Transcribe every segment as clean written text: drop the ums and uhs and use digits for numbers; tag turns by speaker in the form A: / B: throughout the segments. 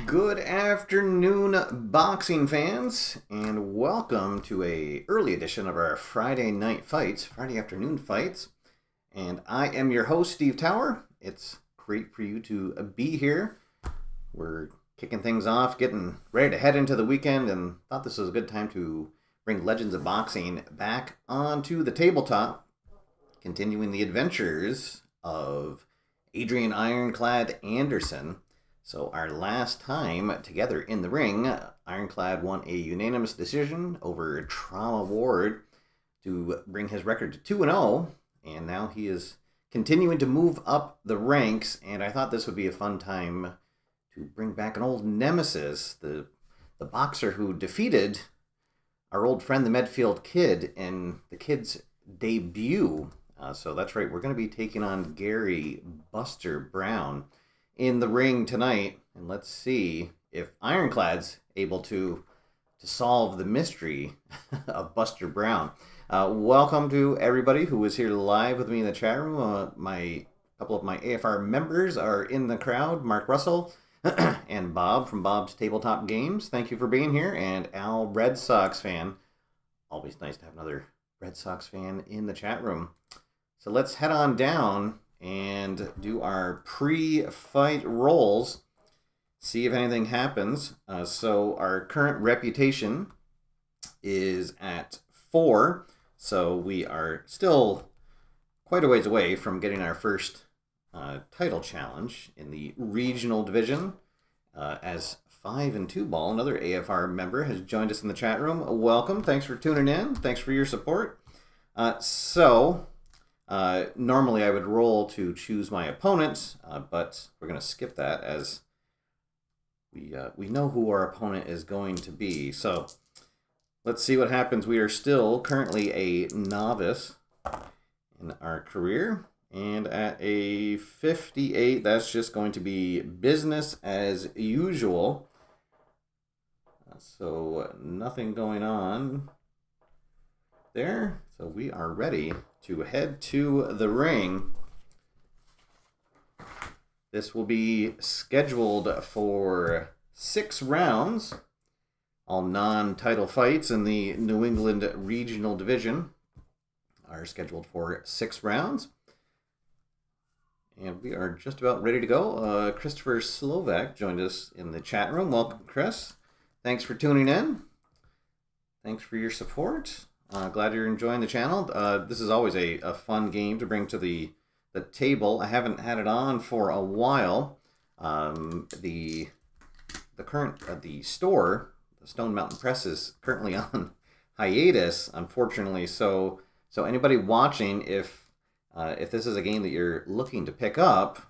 A: Good afternoon, boxing fans, and welcome to a early edition of our Friday afternoon fights. And I am your host, Steve Tower. It's great for you to be here. We're kicking things off, getting ready to head into the weekend, and thought this was a good time to bring Legends of Boxing back onto the tabletop, continuing the adventures of Adrian Ironclad Anderson. So our last time together in the ring, Ironclad won a unanimous decision over Trauma Ward to bring his record to 2-0, and now he is continuing to move up the ranks, and I thought this would be a fun time to bring back an old nemesis, the boxer who defeated our old friend the Medfield Kid in the Kid's debut. So that's right, we're going to be taking on Gary Buster Brown in the ring tonight, and let's see if Ironclad's able to solve the mystery of Buster Brown. Welcome to everybody who is here live with me in the chat room. A couple of my AFR members are in the crowd, Mark Russell and Bob from Bob's Tabletop Games. Thank you for being here. And Al, Red Sox fan. Always nice to have another Red Sox fan in the chat room. So let's head on down and do our pre-fight rolls, see if anything happens. So our current reputation is at 4, so we are still quite a ways away from getting our first title challenge in the regional division. As 5-2 Ball, another AFR member, has joined us in the chat room. Welcome, thanks for tuning in, thanks for your support. Normally I would roll to choose my opponent, but we're going to skip that as we know who our opponent is going to be. So let's see what happens. We are still currently a novice in our career, and at a 58, that's just going to be business as usual. So nothing going on there. So we are ready to head to the ring. This will be scheduled for 6 rounds. All non-title fights in the New England Regional Division are scheduled for 6 rounds. And we are just about ready to go. Christopher Slovak joined us in the chat room. Welcome, Chris. Thanks for tuning in. Thanks for your support. Glad you're enjoying the channel. This is always a fun game to bring to the table. I haven't had it on for a while. The store, the Stone Mountain Press, is currently on hiatus, unfortunately. So anybody watching, if this is a game that you're looking to pick up,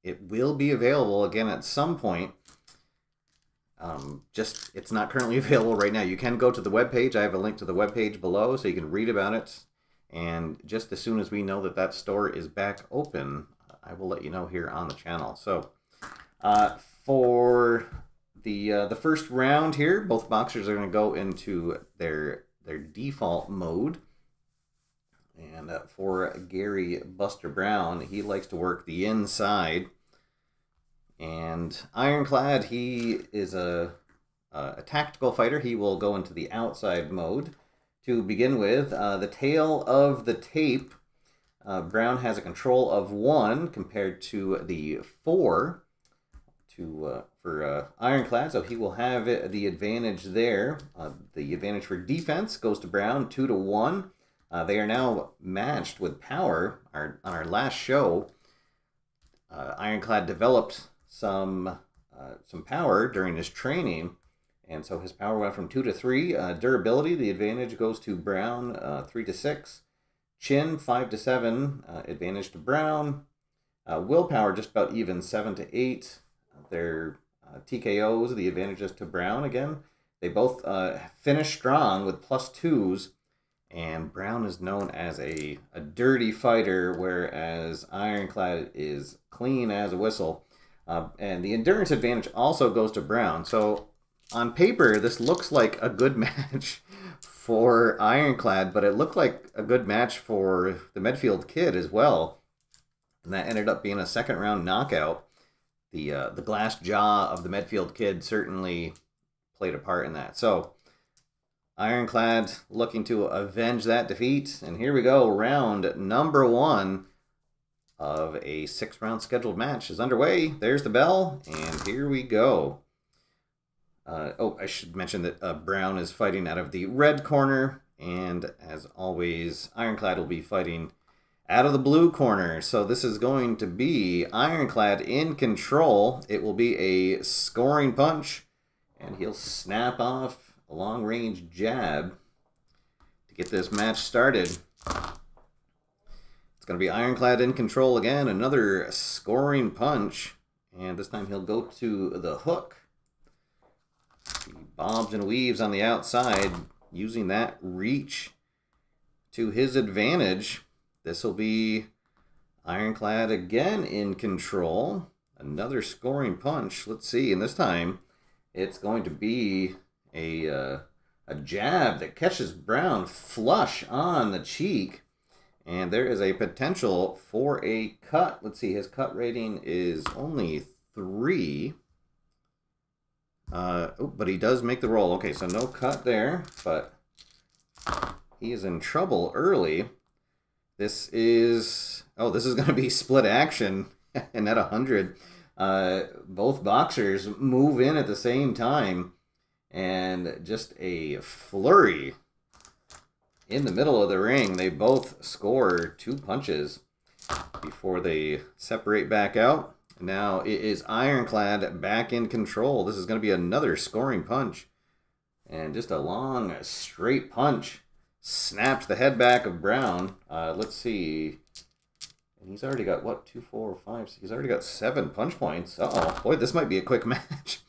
A: it will be available again at some point. It's not currently available right now. You can go to the webpage. I have a link to the webpage below so you can read about it. And just as soon as we know that store is back open, I will let you know here on the channel. So for the first round here, both boxers are going to go into their default mode. And for Gary Buster Brown, he likes to work the inside. And Ironclad, he is a tactical fighter. He will go into the outside mode. To begin with, the tail of the tape, Brown has a control of 1 compared to the 4 for Ironclad, so he will have the advantage there. The advantage for defense goes to Brown, 2-1. They are now matched with power. On our last show, Ironclad developed some power during his training, and so his power went from 2 to 3. Durability, the advantage goes to Brown, 3 to 6. Chin, 5 to 7, advantage to Brown. Willpower, just about even, 7 to 8. Their TKOs, the advantage is to Brown again. They both finish strong with +2s, and Brown is known as a dirty fighter, whereas Ironclad is clean as a whistle. And the endurance advantage also goes to Brown. So on paper, this looks like a good match for Ironclad, but it looked like a good match for the Medfield Kid as well. And that ended up being a second round knockout. the glass jaw of the Medfield Kid certainly played a part in that. So Ironclad looking to avenge that defeat. And here we go. Round number 1 of a 6-round scheduled match is underway. There's the bell, and here we go. I should mention that Brown is fighting out of the red corner, and as always, Ironclad will be fighting out of the blue corner. So this is going to be Ironclad in control. It will be a scoring punch, and he'll snap off a long-range jab to get this match started. It's going to be Ironclad in control again. Another scoring punch, and this time he'll go to the hook. He bobs and weaves on the outside, using that reach to his advantage. This will be Ironclad again in control. Another scoring punch. Let's see, and this time it's going to be a jab that catches Brown flush on the cheek. And there is a potential for a cut. Let's see, his cut rating is only 3. But he does make the roll. Okay, so no cut there, but he is in trouble early. This is going to be split action, and at 100, both boxers move in at the same time, and just a flurry in the middle of the ring. They both score 2 punches before they separate back out. Now it is Ironclad back in control. This is going to be another scoring punch. And just a long, straight punch snaps the head back of Brown. Let's see. And he's already got, what, 2, 4, 5, 6. He's already got 7 punch points. Uh-oh. Boy, this might be a quick match.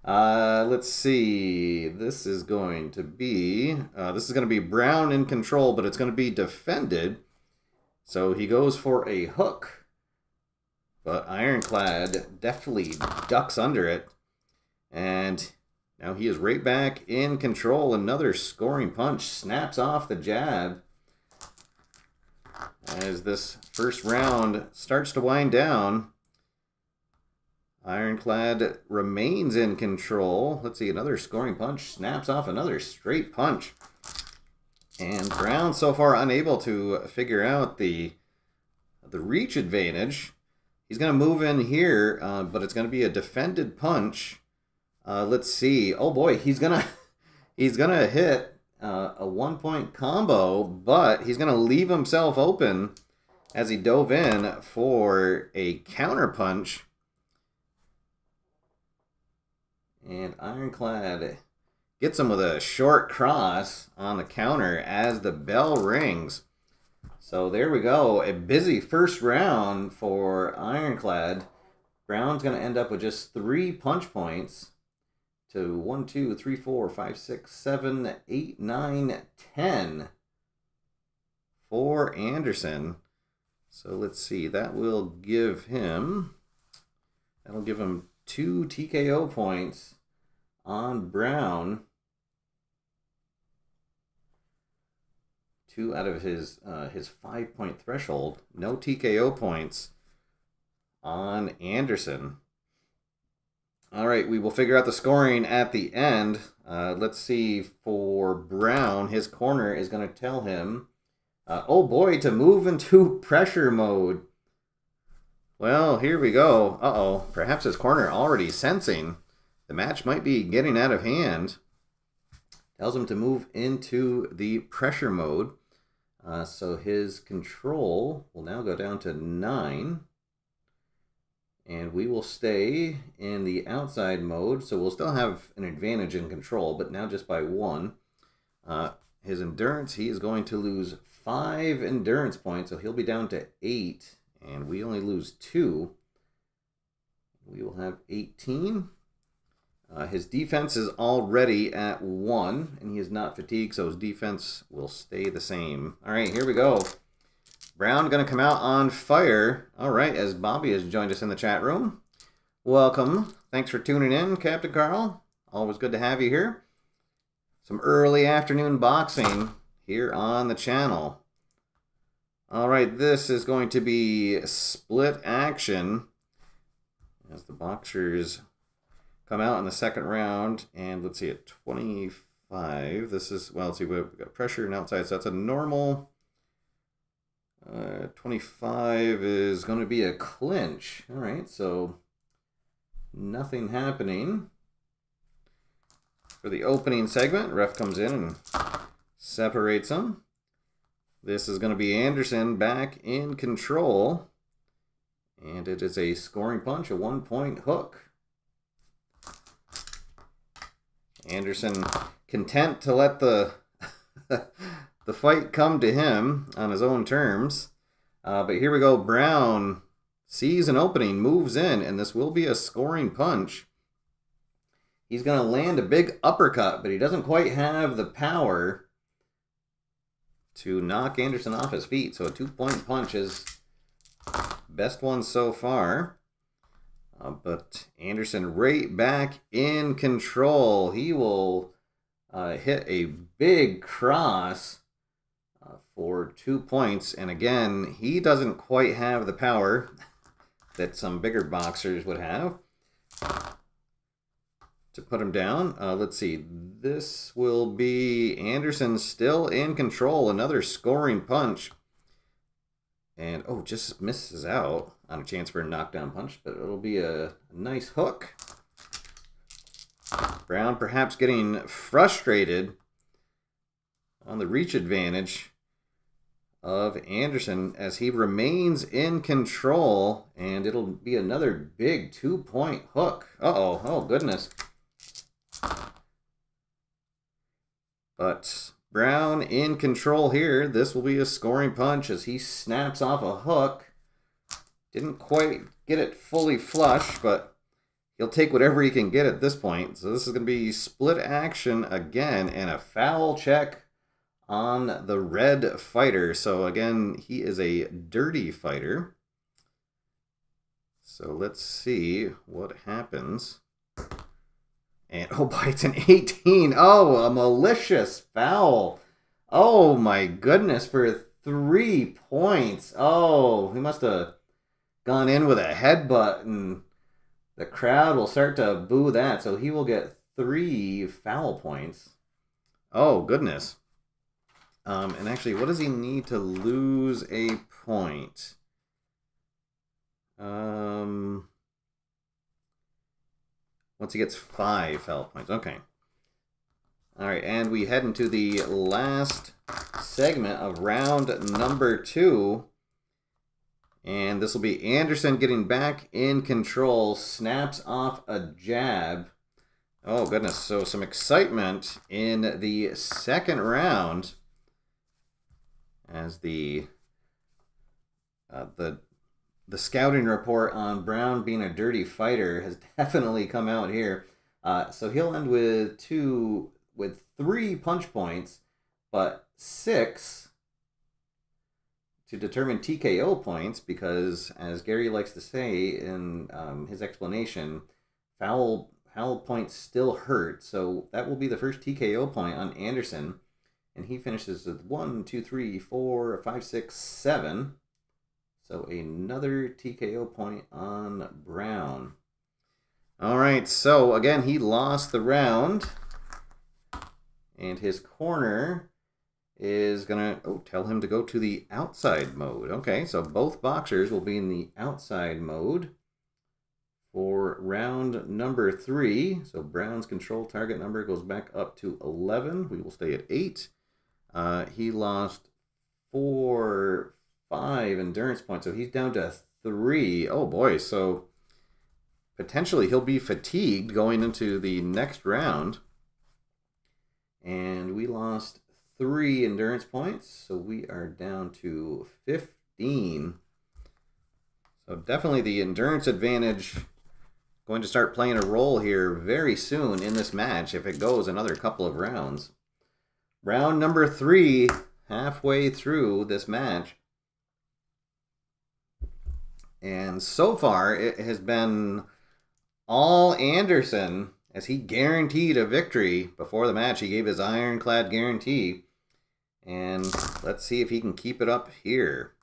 A: Let's see. This is going to be Brown in control, but it's going to be defended. So he goes for a hook. But Ironclad definitely ducks under it. And now he is right back in control. Another scoring punch snaps off the jab. As this first round starts to wind down, Ironclad remains in control. Let's see, another scoring punch snaps off another straight punch. And Brown so far unable to figure out the reach advantage. He's going to move in here, but it's going to be a defended punch. Let's see. Oh boy, he's gonna hit a 1-point combo, but he's going to leave himself open as he dove in for a counter punch. And Ironclad gets him with a short cross on the counter as the bell rings. So there we go. A busy first round for Ironclad. Brown's going to end up with just 3 punch points to 1, 2, 3, 4, 5, 6, 7, 8, 9, 10 for Anderson. So let's see. That'll give him 2 TKO points on Brown. 2 out of his 5-point threshold. No TKO points on Anderson. All right, we will figure out the scoring at the end. Let's see, for Brown, his corner is going to tell him, oh boy, to move into pressure mode. Well, here we go. Uh-oh, perhaps his corner already sensing the match might be getting out of hand. Tells him to move into the pressure mode. So his control will now go down to 9. And we will stay in the outside mode. So we'll still have an advantage in control, but now just by 1. His endurance, he is going to lose 5 endurance points. So he'll be down to 8. And we only lose 2. We will have 18. His defense is already at 1, and he is not fatigued, so his defense will stay the same. All right, here we go. Brown going to come out on fire. All right, as Bobby has joined us in the chat room. Welcome. Thanks for tuning in, Captain Carl. Always good to have you here. Some early afternoon boxing here on the channel. All right, this is going to be split action. as the boxers come out in the second round. And let's see, at 25, this is, well, let's see, we've got pressure and outside, so that's a normal. 25 is going to be a clinch. All right, so nothing happening for the opening segment. Ref comes in and separates them. This is going to be Anderson back in control. And it is a scoring punch, a 1-point hook. Anderson content to let the the fight come to him on his own terms. But here we go. Brown sees an opening, moves in, and this will be a scoring punch. He's going to land a big uppercut, but he doesn't quite have the power to knock Anderson off his feet. So a 2-point punch is best one so far. But Anderson right back in control. He will hit a big cross for 2 points. And again, he doesn't quite have the power that some bigger boxers would have to put him down. Let's see. This will be Anderson still in control. Another scoring punch. And, oh, just misses out on a chance for a knockdown punch, but it'll be a nice hook. Brown perhaps getting frustrated on the reach advantage of Anderson as he remains in control, and it'll be another big 2-point hook. Uh-oh, oh goodness. But Brown in control here. This will be a scoring punch as he snaps off a hook. Didn't quite get it fully flush, but he'll take whatever he can get at this point. So this is going to be split action again and a foul check on the red fighter. So again, he is a dirty fighter. So let's see what happens. And, oh boy, it's an 18. Oh, a malicious foul. Oh my goodness, for 3 points. Oh, he must have gone in with a headbutt, and the crowd will start to boo that. So he will get 3 foul points. Oh, goodness. And actually, what does he need to lose a point? Once he gets 5 foul points. Okay. All right, and we head into the last segment of round number 2. And this will be Anderson getting back in control, snaps off a jab. Oh, goodness. So some excitement in the second round as the scouting report on Brown being a dirty fighter has definitely come out here. So he'll end with 3 punch points, but 6 to determine TKO points, because as Gary likes to say in his explanation, foul points still hurt. So that will be the first TKO point on Anderson, and he finishes with 1, 2, 3, 4, 5, 6, 7. So another TKO point on Brown. All right, so again, he lost the round. And his corner is going to tell him to go to the outside mode. Okay, so both boxers will be in the outside mode for round number 3. So Brown's control target number goes back up to 11. We will stay at 8. He lost 4, 5 endurance points, so he's down to 3. Oh boy, so potentially he'll be fatigued going into the next round. And we lost 3 endurance points, so we are down to 15. So definitely the endurance advantage going to start playing a role here very soon in this match if it goes another couple of rounds. Round number 3, halfway through this match. And so far, it has been all Anderson, as he guaranteed a victory before the match. He gave his Ironclad guarantee. And let's see if he can keep it up here.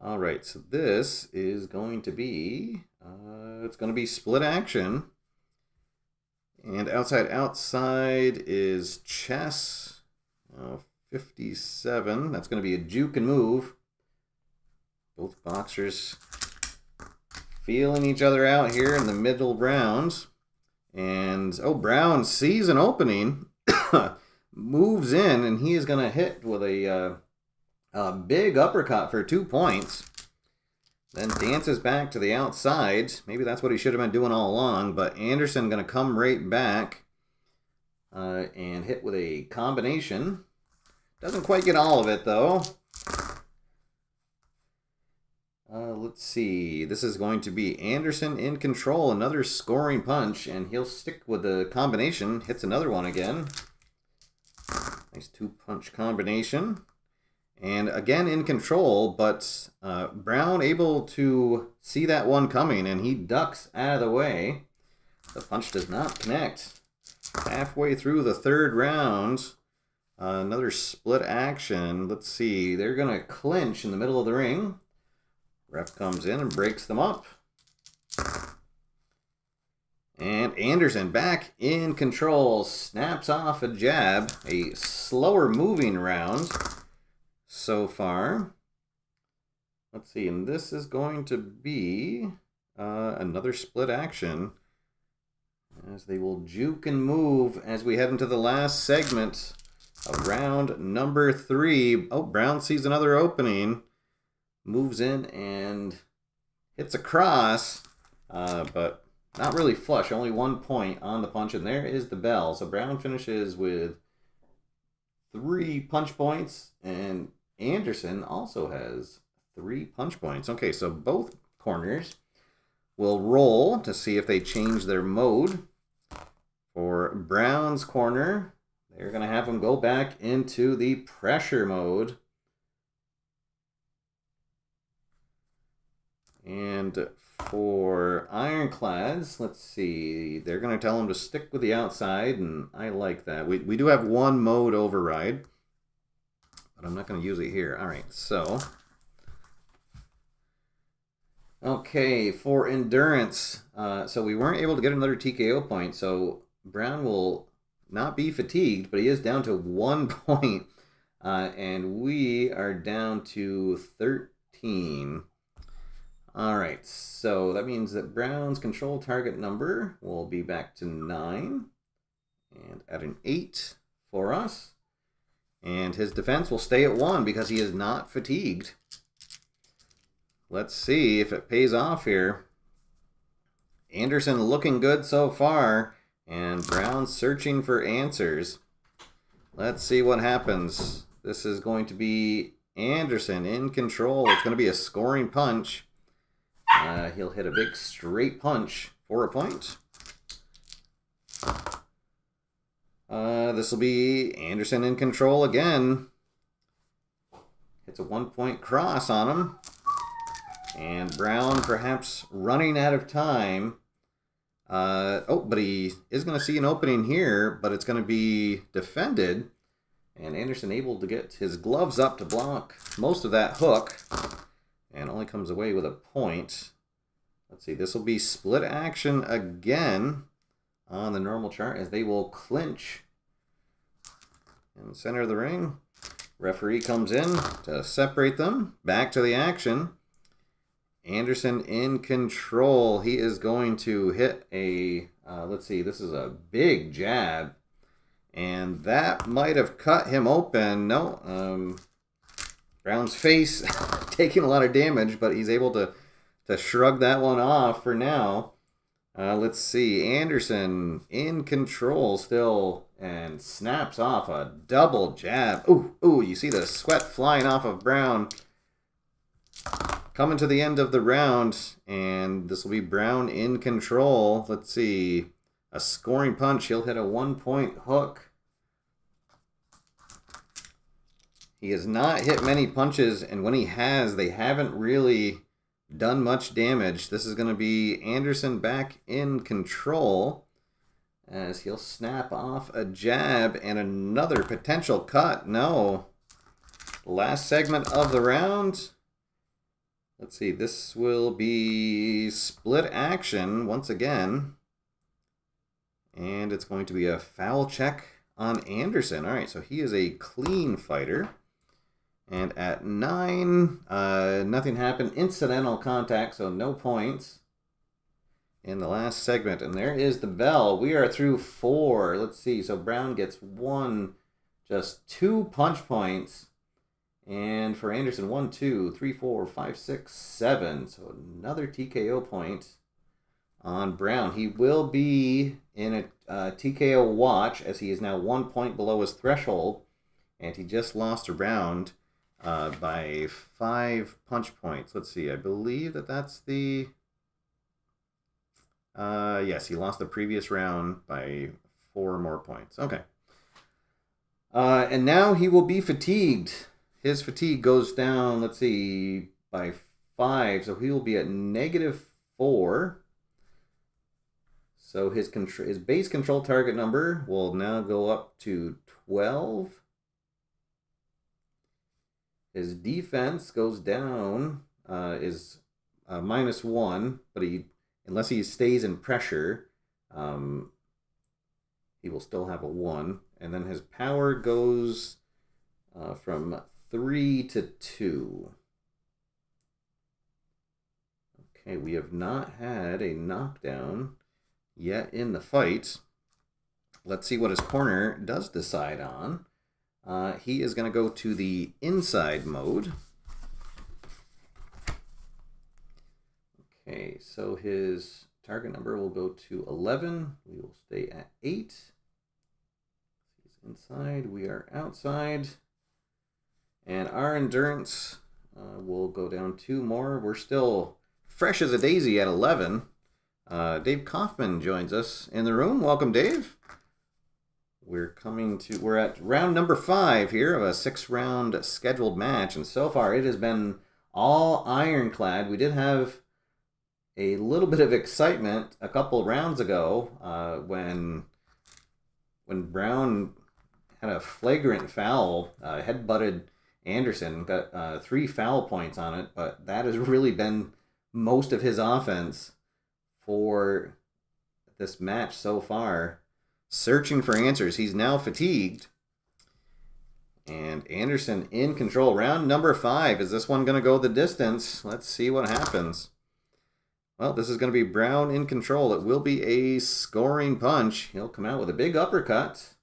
A: All right, so this is going to be It's going to be split action. And outside is chess. 57. That's going to be a juke and move. Both boxers feeling each other out here in the middle rounds. And, oh, Brown sees an opening, moves in, and he is going to hit with a big uppercut for 2 points. Then dances back to the outside. Maybe that's what he should have been doing all along, but Anderson going to come right back and hit with a combination. Doesn't quite get all of it, though. Let's see. This is going to be Anderson in control. Another scoring punch, and he'll stick with the combination. Hits another one again. Nice 2-punch combination. And again in control, but Brown able to see that one coming, and he ducks out of the way. The punch does not connect. Halfway through the third round, another split action. Let's see. They're going to clinch in the middle of the ring. Ref comes in and breaks them up. And Anderson back in control. Snaps off a jab. A slower moving round so far. Let's see. And this is going to be another split action, as they will juke and move as we head into the last segment of round number 3. Oh, Brown sees another opening. Moves in and hits a cross, but not really flush. Only 1 point on the punch, and there is the bell. So Brown finishes with 3 punch points, and Anderson also has 3 punch points. Okay, so both corners will roll to see if they change their mode. For Brown's corner, they're going to have him go back into the pressure mode. And for Ironclads, let's see, they're going to tell him to stick with the outside, and I like that. We do have 1 mode override, but I'm not going to use it here. All right, so. Okay, for Endurance, so we weren't able to get another TKO point, so Brown will not be fatigued, but he is down to 1 point, and we are down to 13. All right, so that means that Brown's control target number will be back to 9 and at an 8 for us. And his defense will stay at 1 because he is not fatigued. Let's see if it pays off here. Anderson looking good so far, and Brown searching for answers. Let's see what happens. This is going to be Anderson in control. It's going to be a scoring punch. He'll hit a big straight punch for a point. This will be Anderson in control again. Hits a 1-point cross on him. And Brown perhaps running out of time. But he is going to see an opening here, but it's going to be defended. And Anderson able to get his gloves up to block most of that hook. And only comes away with a point. Let's see, this will be split action again on the normal chart, as they will clinch in the center of the ring. Referee comes in to separate them. Back to the action. Anderson in control. He is going to hit a, let's see, this is a big jab. And that might have cut him open. No, Brown's face taking a lot of damage, but he's able to shrug that one off for now. Let's see. Anderson in control still, and snaps off a double jab. Ooh, you see the sweat flying off of Brown. Coming to the end of the round, and this will be Brown in control. Let's see. A scoring punch. He'll hit a 1-point hook. He has not hit many punches, and when he has, they haven't really done much damage. This is going to be Anderson back in control, as he'll snap off a jab and another potential cut. No. Last segment of the round. Let's see, this will be split action once again. And it's going to be a foul check on Anderson. All right, so he is a clean fighter. And at 9, nothing happened. Incidental contact, so no points in the last segment. And there is the bell. We are through 4. Let's see, so Brown gets just 2 punch points. And for Anderson, 1, 2, 3, 4, 5, 6, 7. So another TKO point on Brown. He will be in a TKO watch as he is now 1 point below his threshold. And he just lost a round by 5 punch points. Let's see, I believe that's the... yes, he lost the previous round by 4 more points. Okay. And now he will be fatigued. His fatigue goes down, let's see, by 5. So he will be at -4. So his base control target number will now go up to 12. His defense goes down, is -1, but unless he stays in pressure, he will still have a 1. And then his power goes from 3 to 2. Okay, we have not had a knockdown yet in the fight. Let's see what his corner does decide on. He is going to go to the inside mode. Okay, so his target number will go to 11. We will stay at 8. He's inside. We are outside. And our endurance will go down 2 more. We're still fresh as a daisy at 11. Dave Kaufman joins us in the room. Welcome, Dave. We're at round number 5 here of a 6-round scheduled match, and so far it has been all Ironclad. We did have a little bit of excitement a couple rounds ago when Brown had a flagrant foul, headbutted Anderson, got 3 foul points on it, but that has really been most of his offense for this match so far. Searching for answers. He's now fatigued. And Anderson in control. Round number 5. Is this one going to go the distance? Let's see what happens. Well, this is going to be Brown in control. It will be a scoring punch. He'll come out with a big uppercut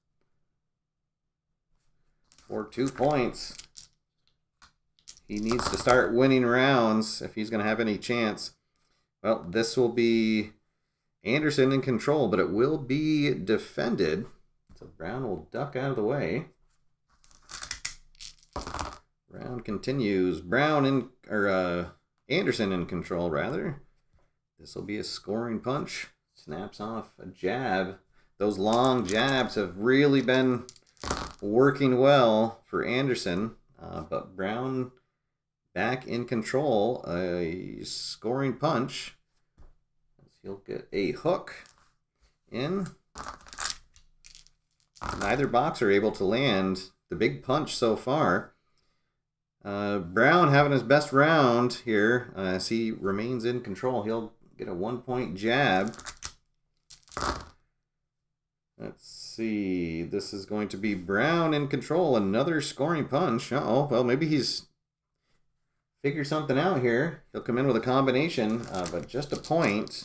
A: for 2 points. He needs to start winning rounds if he's going to have any chance. Well, this will be Anderson in control, but it will be defended. So Brown will duck out of the way. Round continues. Anderson in control, rather. This will be a scoring punch. Snaps off a jab. Those long jabs have really been working well for Anderson, but Brown back in control. A scoring punch. He'll get a hook in. Neither boxer able to land the big punch so far. Brown having his best round here as he remains in control. He'll get a 1-point jab. Let's see. This is going to be Brown in control. Another scoring punch. Uh-oh. Well, maybe he's figured something out here. He'll come in with a combination, but just a point.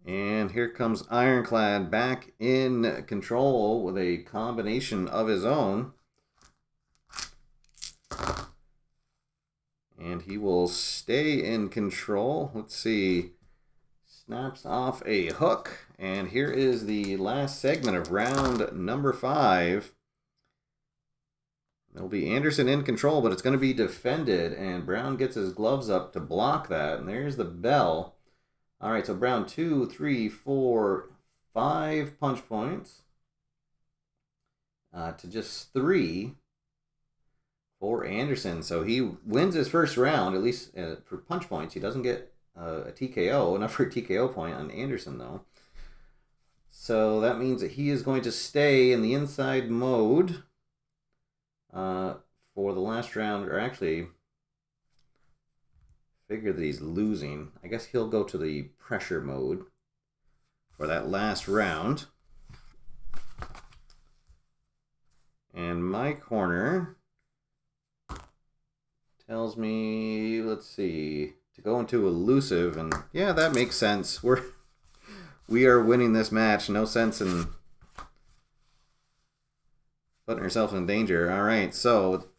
A: And here comes Ironclad back in control with a combination of his own. And he will stay in control. Let's see. Snaps off a hook. And here is the last segment of round number 5. It'll be Anderson in control, but it's going to be defended. And Brown gets his gloves up to block that. And there's the bell. All right, so Brown 2, 3, 4, 5 punch points to just 3 for Anderson. So he wins his first round, at least for punch points. He doesn't get a TKO, enough for a TKO point on Anderson, though. So that means that he is going to stay in the inside mode for the last round, or actually, figure that he's losing. I guess he'll go to the pressure mode for that last round. And my corner tells me, let's see, to go into elusive, and yeah, that makes sense. We are winning this match. No sense in putting ourselves in danger. All right, so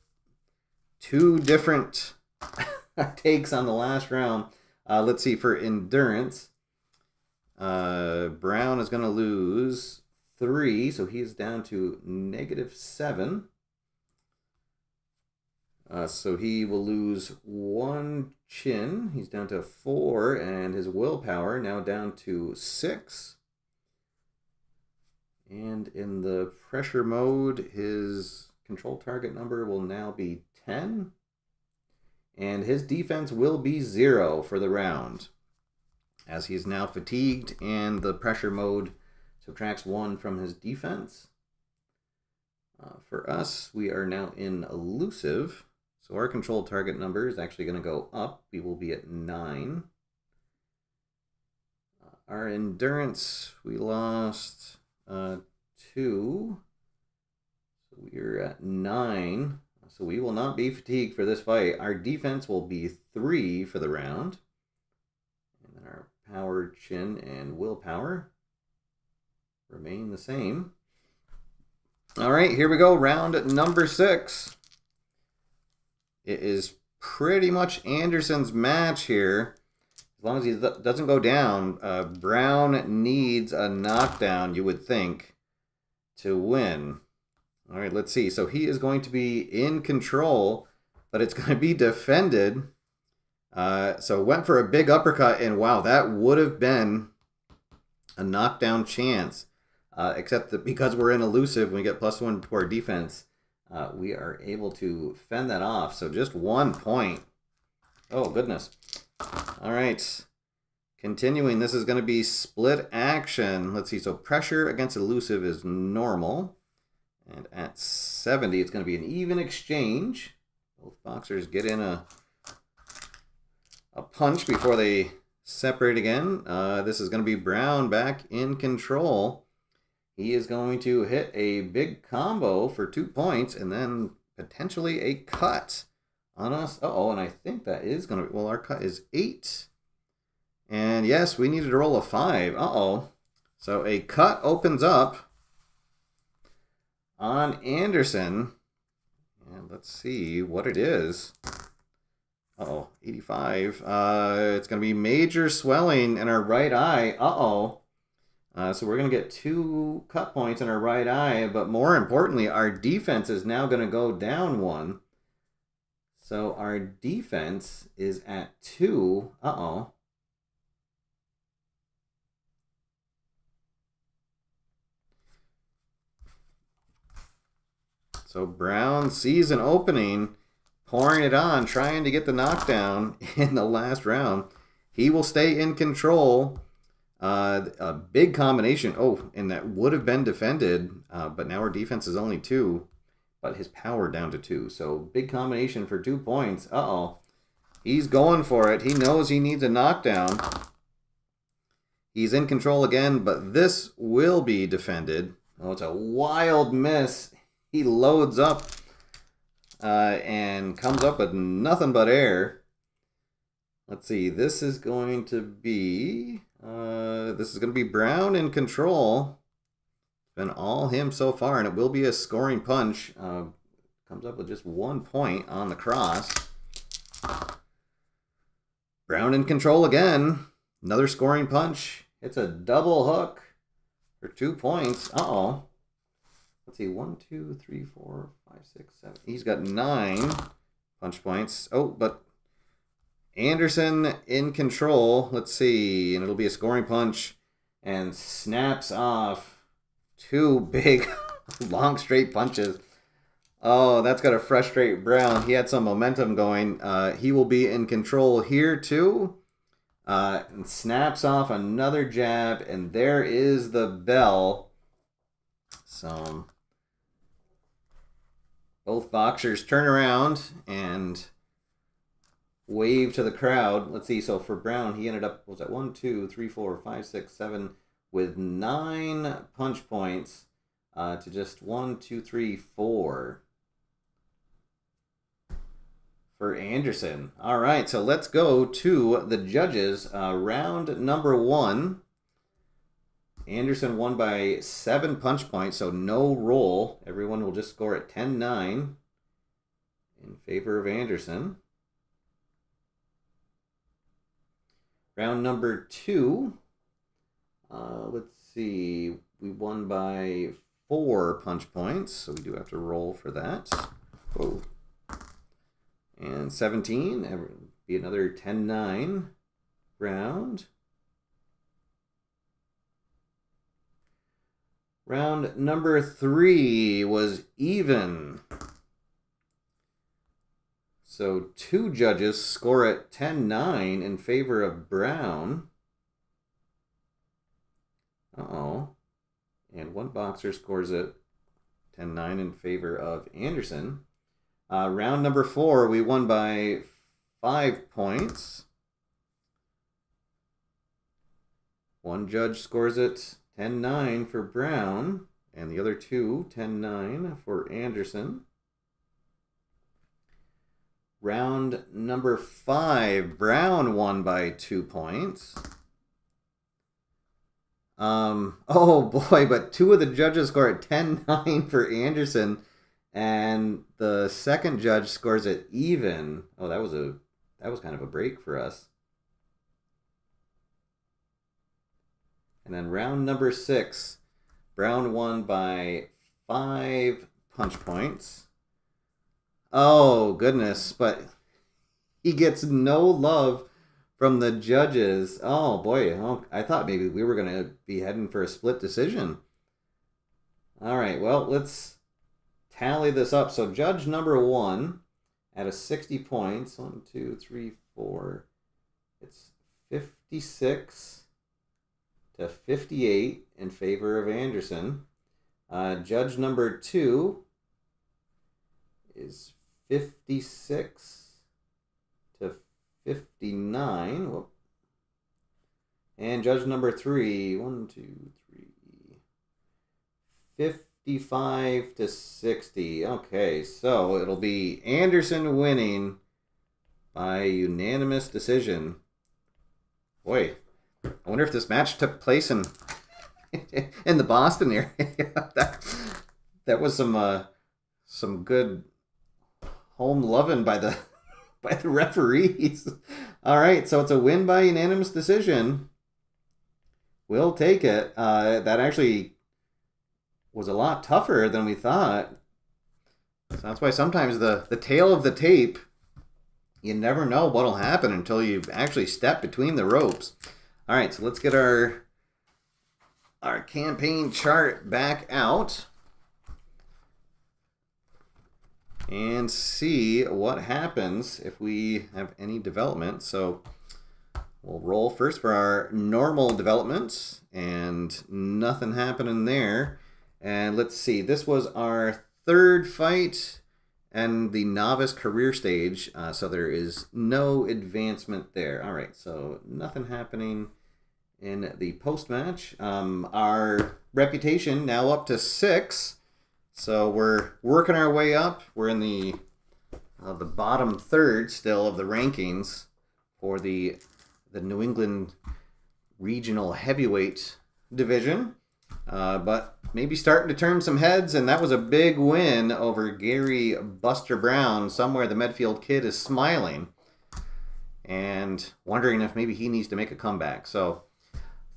A: 2 different takes on the last round. Let's see, for endurance, Brown is going to lose 3, so he's down to -7. So he will lose 1 chin. He's down to 4, and his willpower now down to 6. And in the pressure mode, his control target number will now be 10. And his defense will be 0 for the round, as he's now fatigued, and the pressure mode subtracts 1 from his defense. For us, we are now in elusive, so our control target number is actually going to go up. We will be at 9. Our endurance, we lost 2, so we're at 9. So we will not be fatigued for this fight. Our defense will be 3 for the round. And then our power, chin, and willpower remain the same. All right, here we go. Round number 6. It is pretty much Anderson's match here. As long as he doesn't go down, Brown needs a knockdown, you would think, to win. All right, let's see. So he is going to be in control, but it's going to be defended. So went for a big uppercut, and wow, that would have been a knockdown chance. Except that because we're in elusive, when we get +1 to our defense, we are able to fend that off. So just 1 point. Oh, goodness. All right. Continuing, this is going to be split action. Let's see. So pressure against elusive is normal. And at 70, it's going to be an even exchange. Both boxers get in a punch before they separate again. This is going to be Brown back in control. He is going to hit a big combo for 2 points and then potentially a cut on us. Uh-oh, and I think that is going to be, well, our cut is 8. And yes, we needed to roll a 5. Uh-oh. So a cut opens up on Anderson, and let's see what it is. Uh-oh, 85. It's going to be major swelling in our right eye. Uh-oh. So we're going to get 2 cut points in our right eye, but more importantly, our defense is now going to go down 1. So our defense is at 2. Uh-oh. So Brown sees an opening, pouring it on, trying to get the knockdown in the last round. He will stay in control. A big combination. Oh, and that would have been defended, but now our defense is only 2, but his power down to 2. So big combination for 2 points. Uh-oh. He's going for it. He knows he needs a knockdown. He's in control again, but this will be defended. Oh, it's a wild miss. He loads up and comes up with nothing but air. Let's see. This is going to be Brown in control. It's been all him so far, and it will be a scoring punch. Comes up with just 1 point on the cross. Brown in control again. Another scoring punch. It's a double hook for 2 points. Uh-oh. Let's see, 1, 2, 3, 4, 5, 6, 7. He's got 9 punch points. Oh, but Anderson in control. Let's see, and it'll be a scoring punch, and snaps off 2 big, long, straight punches. Oh, that's got to frustrate Brown. He had some momentum going. He will be in control here too. And snaps off another jab, and there is the bell. So both boxers turn around and wave to the crowd. Let's see. So for Brown, he ended up, what was that 1, 2, 3, 4, 5, 6, 7 with 9 punch points to just 1, 2, 3, 4 for Anderson. All right, so let's go to the judges. Round number 1. Anderson won by 7 punch points, so no roll. Everyone will just score at 10-9 in favor of Anderson. Round number 2. Let's see. We won by 4 punch points, so we do have to roll for that. Whoa. And 17. Be another 10-9 round. Round number 3 was even. So 2 judges score at 10-9 in favor of Brown. Uh-oh. And 1 boxer scores at 10-9 in favor of Anderson. Round number 4, we won by 5 points. 1 judge scores it 10-9 for Brown, and the other 2, 10-9 for Anderson. Round number 5, Brown won by 2 points. Oh boy, but 2 of the judges score at 10-9 for Anderson, and the second judge scores it even. Oh, that was kind of a break for us. And then round number 6, Brown won by 5 punch points. Oh, goodness, but he gets no love from the judges. Oh, boy, I thought maybe we were going to be heading for a split decision. All right, well, let's tally this up. So judge number 1 at a 60 points. 1, 2, 3, 4. It's 56 to 58 in favor of Anderson. Judge number 2 is 56 to 59. Whoop. And judge number 3, 1, 2, 3, 55 to 60. Okay, so it'll be Anderson winning by unanimous decision. Boy, I wonder if this match took place in the Boston area. that was some good home loving by the referees. All right, so it's a win by unanimous decision. We'll take it. That actually was a lot tougher than we thought. So that's why sometimes the tail of the tape, you never know what'll happen until you actually step between the ropes. All right, so let's get our campaign chart back out and see what happens if we have any development. So we'll roll first for our normal developments, and nothing happening there. And let's see, this was our 3rd fight and the novice career stage, so there is no advancement there. All right, so nothing happening in the post-match. Our reputation now up to 6, so we're working our way up. We're in the bottom 3rd still of the rankings for the New England Regional Heavyweight Division, but maybe starting to turn some heads, and that was a big win over Gary Buster Brown. Somewhere the Medfield Kid is smiling and wondering if maybe he needs to make a comeback. So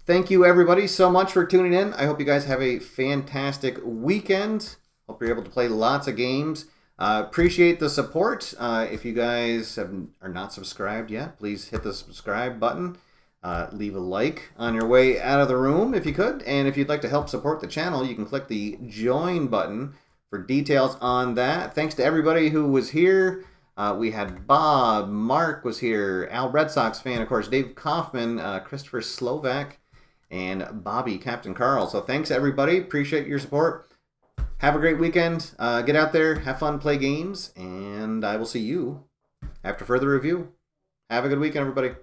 A: thank you everybody so much for tuning in. I hope you guys have a fantastic weekend. Hope you're able to play lots of games. Appreciate the support. If you guys are not subscribed yet, please hit the subscribe button. Leave a like on your way out of the room if you could. And if you'd like to help support the channel, you can click the join button for details on that. Thanks to everybody who was here. We had Bob, Mark was here, Al Red Sox fan, of course, Dave Kaufman, Christopher Slovak, and Bobby, Captain Carl. So thanks everybody. Appreciate your support. Have a great weekend. Get out there, have fun, play games, and I will see you after further review. Have a good weekend, everybody.